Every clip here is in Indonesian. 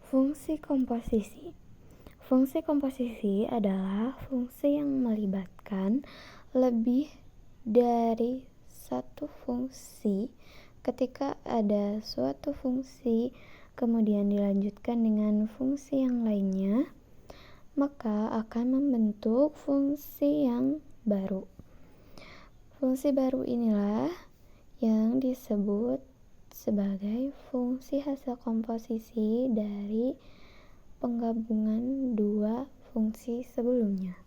Fungsi komposisi. Fungsi komposisi adalah fungsi yang melibatkan lebih dari satu fungsi. Ketika ada suatu fungsi kemudian dilanjutkan dengan fungsi yang lainnya, maka akan membentuk fungsi yang baru. Fungsi baru inilah yang disebut sebagai fungsi hasil komposisi dari penggabungan dua fungsi sebelumnya.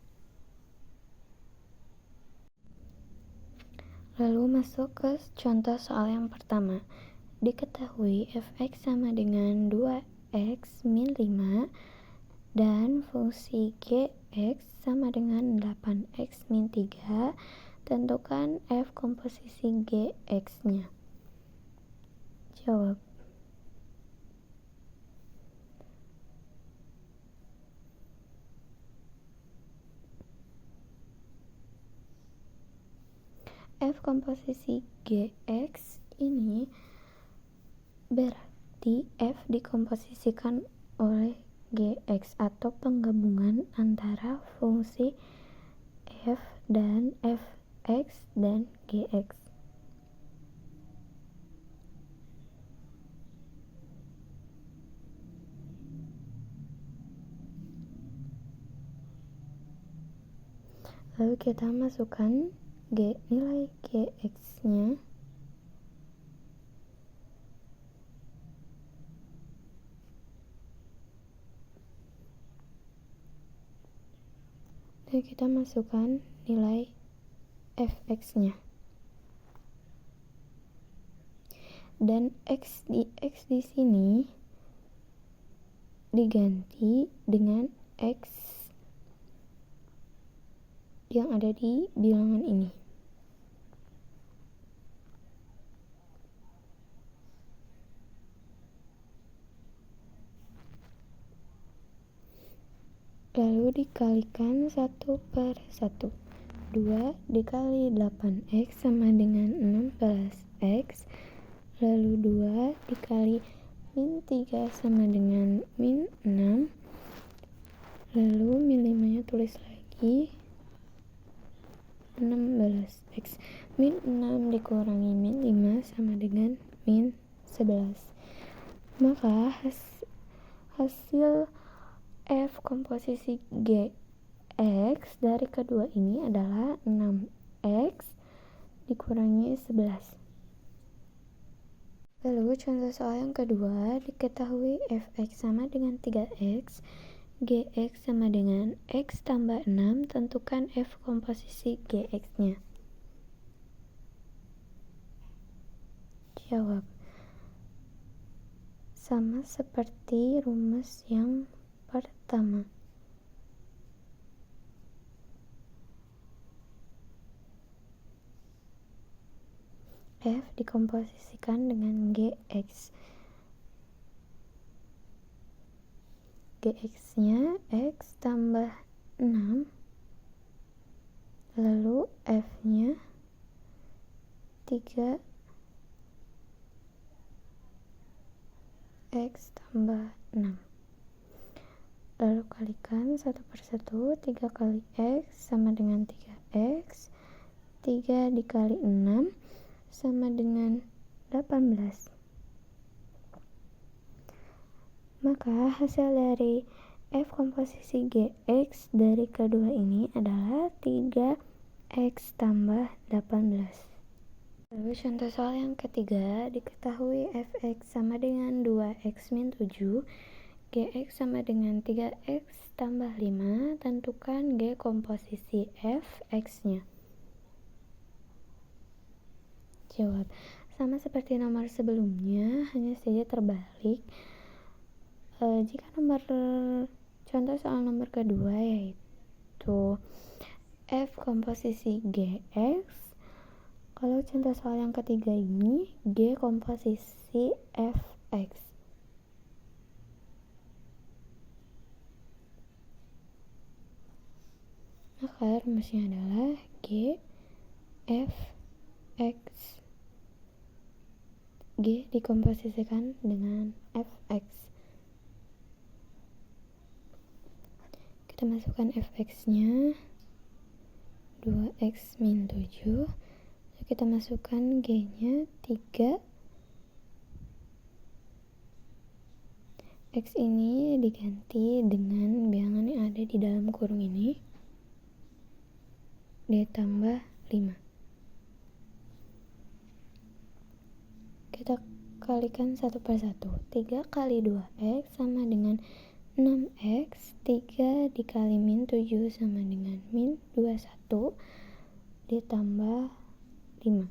Lalu masuk ke contoh soal yang pertama. Diketahui fx sama dengan 2x min 5 dan fungsi gx sama dengan 8x min 3. Tentukan f komposisi gx-nya. Jawab. F komposisi gx ini berarti f dikomposisikan oleh gx atau penggabungan antara fungsi f dan fx dan gx. Lalu kita masukkan nilai gx-nya. Dan kita masukkan nilai fx-nya. Dan x di sini diganti dengan x yang ada di bilangan ini. Lalu dikalikan 1/1. 2 dikali 8x sama dengan 16x. Lalu 2 dikali min 3 sama dengan min 6. Lalu min 5 nya tulis lagi 16x. Min 6 dikurangi min 5 sama dengan min 11. Maka hasil f komposisi gx dari kedua ini adalah 6x dikurangi 11. Lalu contoh soal yang kedua, diketahui fx sama dengan 3x, gx sama dengan x tambah 6, tentukan f komposisi gx-nya. Jawab. Sama seperti rumus yang pertama. F dikomposisikan dengan gx. Gx-nya x tambah 6. Lalu F-nya 3 x tambah 6. Lalu kalikan 1/1. 3 kali x sama dengan 3x. 3 dikali 6 sama dengan 18. Maka hasil dari f komposisi gx dari kedua ini adalah 3x tambah 18. Lalu contoh soal yang ketiga, diketahui fx sama dengan 2x min 7, gx sama dengan 3x tambah 5, tentukan g komposisi fx-nya. Jawab. Sama seperti nomor sebelumnya, hanya saja terbalik. Jika contoh soal nomor kedua yaitu f komposisi gx, kalau contoh soal yang ketiga ini g komposisi fx. Maka rumusnya adalah g f x. G dikomposisikan dengan fx. kita masukkan fx-nya 2x min 7. Lalu kita masukkan g-nya 3. X ini diganti dengan bilangan yang ada di dalam kurung ini, ditambah 5. Kita kalikan satu per satu. 3 kali 2x sama dengan 6x. 3 dikali min 7 sama dengan min 21 ditambah 5.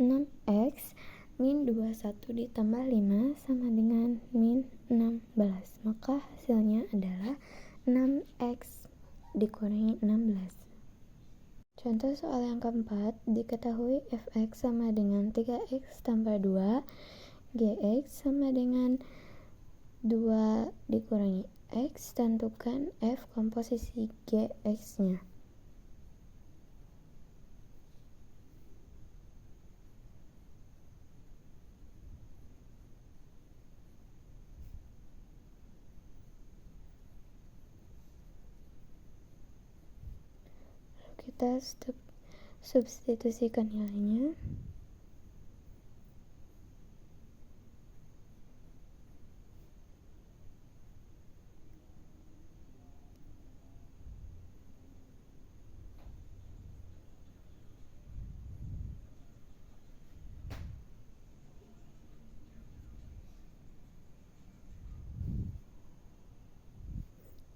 6x min 21 ditambah 5 sama dengan min 16. Maka hasilnya adalah 6x dikurangi 16. Contoh soal yang keempat, diketahui fx sama dengan 3x tambah 2, gx sama dengan 2 dikurangi x. Tentukan f komposisi gx-nya. Kita substitusikan nilainya.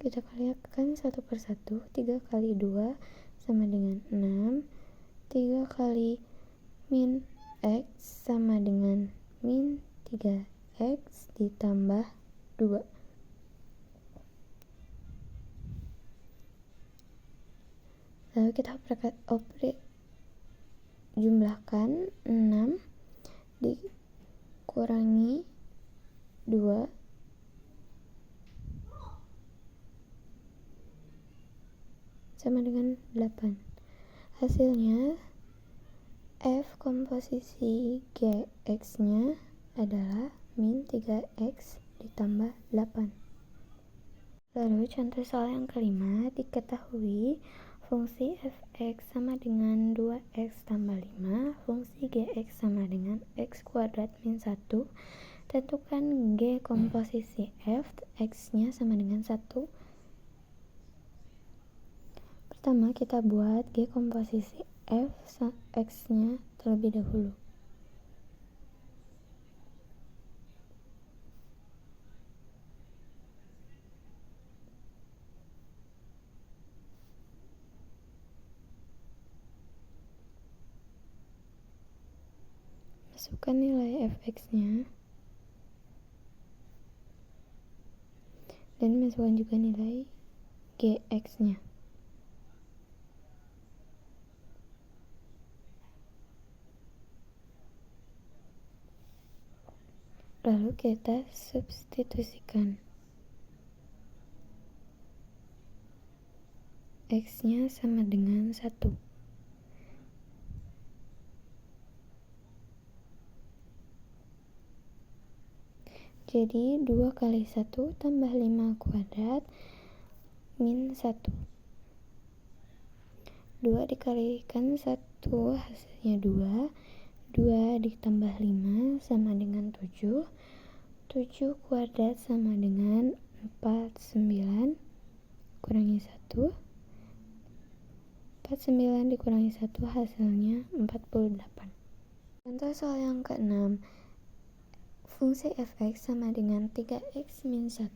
Kita kalikan satu per satu. 3 kali 2 sama dengan 6. 3 kali min x sama dengan min 3x ditambah 2. Lalu kita jumlahkan 6 dikurangi 2 sama dengan 8. Hasilnya f komposisi gx-nya adalah min 3x ditambah 8. Lalu contoh soal yang kelima, diketahui fungsi fx sama dengan 2x tambah 5, fungsi gx sama dengan x kuadrat min 1. Tentukan g komposisi f, x-nya sama dengan 1. Pertama kita buat g komposisi f x-nya terlebih dahulu. Masukkan nilai fx-nya dan masukkan juga nilai gx-nya. Lalu kita substitusikan x-nya sama dengan 1. Jadi 2 kali 1 tambah 5 kuadrat min 1. 2 dikalikan 1 hasilnya 2. 2 ditambah 5 sama dengan 7. 7 kuadrat sama dengan 49 kurangi 1. 49 dikurangi 1 hasilnya 48. Contoh soal yang ke-6, fungsi fx sama dengan 3x min 1,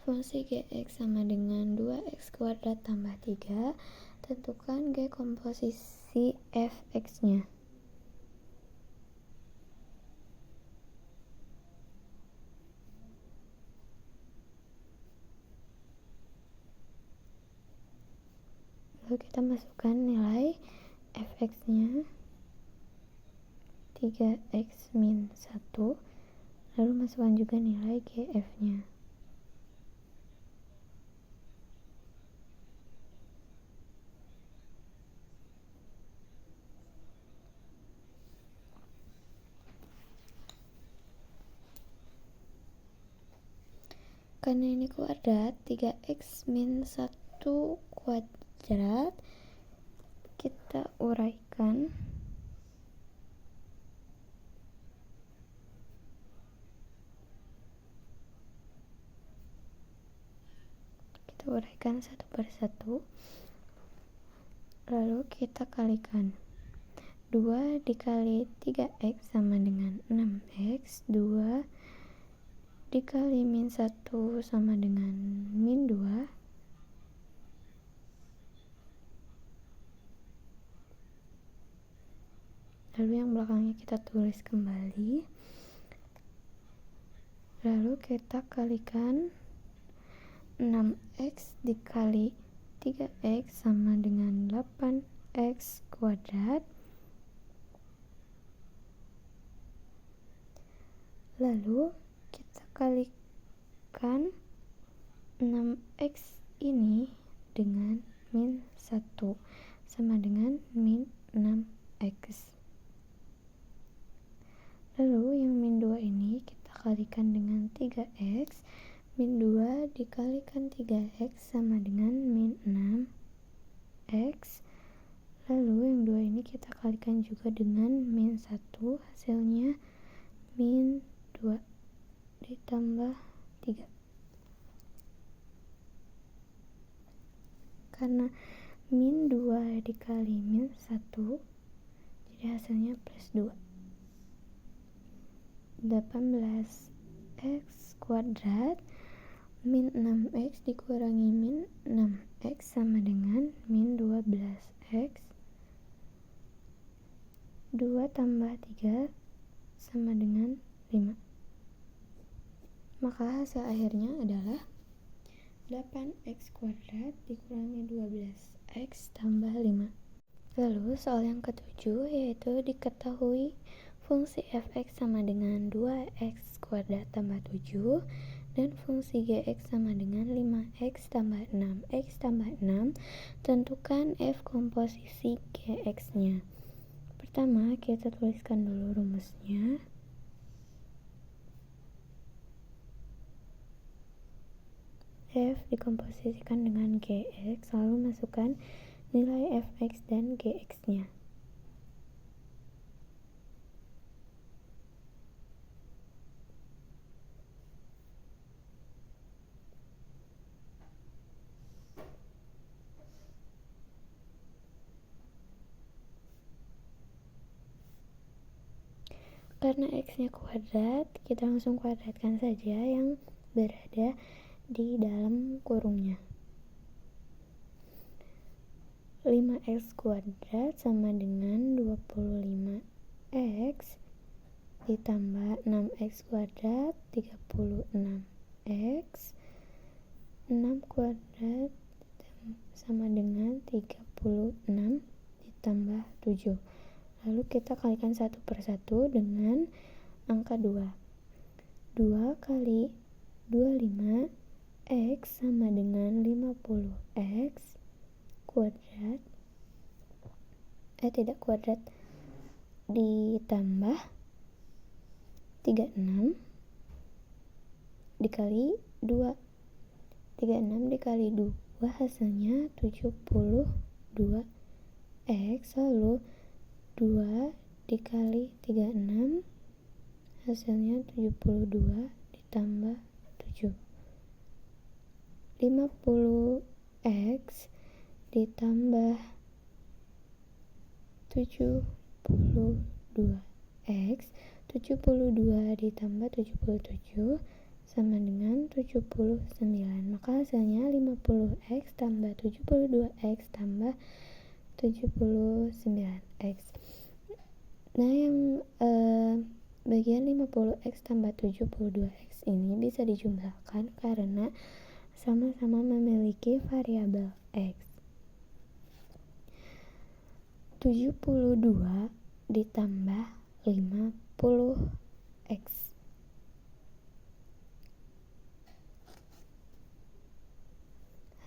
fungsi gx sama dengan 2x kuadrat tambah 3. Tentukan g komposisi fx-nya. Lalu kita masukkan nilai fx-nya 3x min 1. Lalu masukkan juga nilai gf-nya. Karena ini kuadrat, 3x min 1 kuadrat, kita uraikan. Satu per satu, lalu kita kalikan. 2 dikali 3x sama dengan 6x, 2 dikali min 1 sama dengan min 2, lalu yang belakangnya kita tulis kembali, lalu kita kalikan. 6x dikali 3x sama dengan 8x kuadrat, lalu kita kalikan 6x ini dengan min 1 sama dengan min 6x, lalu yang min 2 ini kita kalikan dengan 3x, min 2 dikalikan 3x sama dengan min 6x, lalu yang 2 ini kita kalikan juga dengan min 1, hasilnya min 2 ditambah 3. Karena min 2 dikali min 1, jadi hasilnya plus 2. 18x kuadrat min 6x dikurangi min 6x sama dengan min 12x. 2 tambah 3 sama dengan 5. Maka hasil akhirnya adalah 8x kuadrat dikurangi 12x tambah 5. Lalu soal yang ketujuh, yaitu diketahui fungsi fx sama dengan 2x kuadrat tambah 7 dan fungsi gx sama dengan 5x tambah 6x tambah 6. Tentukan f komposisi gx-nya. Pertama, kita tuliskan dulu rumusnya. F dikomposisikan dengan gx, lalu masukkan nilai fx dan gx-nya. Karena x-nya kuadrat, kita langsung kuadratkan saja yang berada di dalam kurungnya. 5x kuadrat sama dengan 25x ditambah 6x kuadrat 36x, 6 kuadrat sama dengan 36 ditambah 7. Lalu kita kalikan satu per satu dengan angka 2. 2 kali 25x sama dengan 50x kuadrat, tidak kuadrat, ditambah 36 dikali 2. 36 dikali 2 hasilnya 72x, lalu 2 dikali 36 hasilnya 72 ditambah 7. 50x ditambah 72x, 72 ditambah 77 sama dengan 79. Maka hasilnya 50x tambah 72x tambah 79x. Nah, yang bagian 50x tambah 72x ini bisa dijumlahkan karena sama-sama memiliki variabel x. 72 ditambah 50x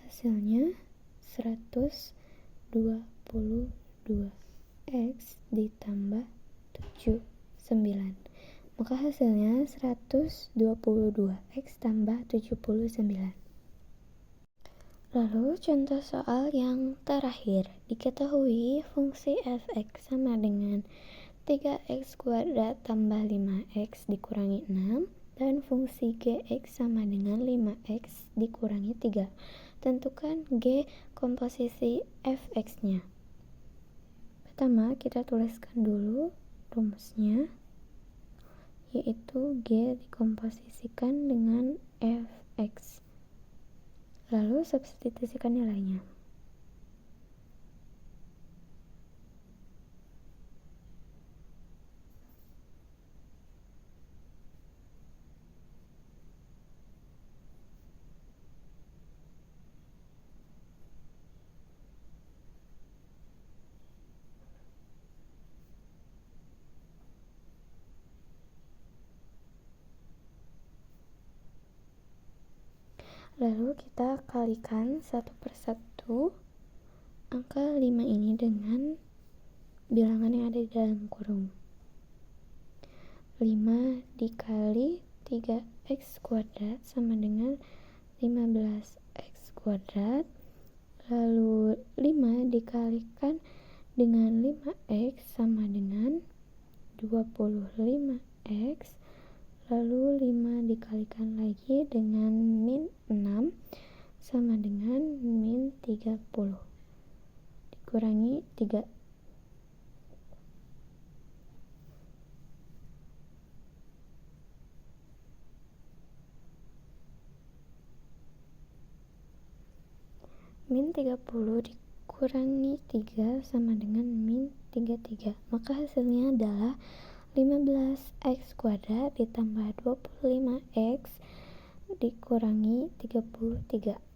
hasilnya 122x ditambah 79. maka hasilnya 122x tambah 79. Lalu contoh soal yang terakhir, diketahui fungsi f(x) sama dengan 3x kuadrat tambah 5x dikurangi 6 dan fungsi gx sama dengan 5x dikurangi 3. Tentukan g komposisi fx-nya. Pertama, kita tuliskan dulu rumusnya, yaitu g dikomposisikan dengan fx. Lalu substitusikan nilainya. Lalu kita kalikan satu per satu angka 5 ini dengan bilangan yang ada di dalam kurung. 5 dikali 3x kuadrat sama dengan 15x kuadrat. Lalu 5 dikalikan dengan 5x sama dengan 25x. Lalu 5 dikalikan lagi dengan min 6 sama dengan min 30 dikurangi 3. Min 30 dikurangi 3 sama dengan min 33. Maka hasilnya adalah 15x kuadrat ditambah 25x dikurangi 33.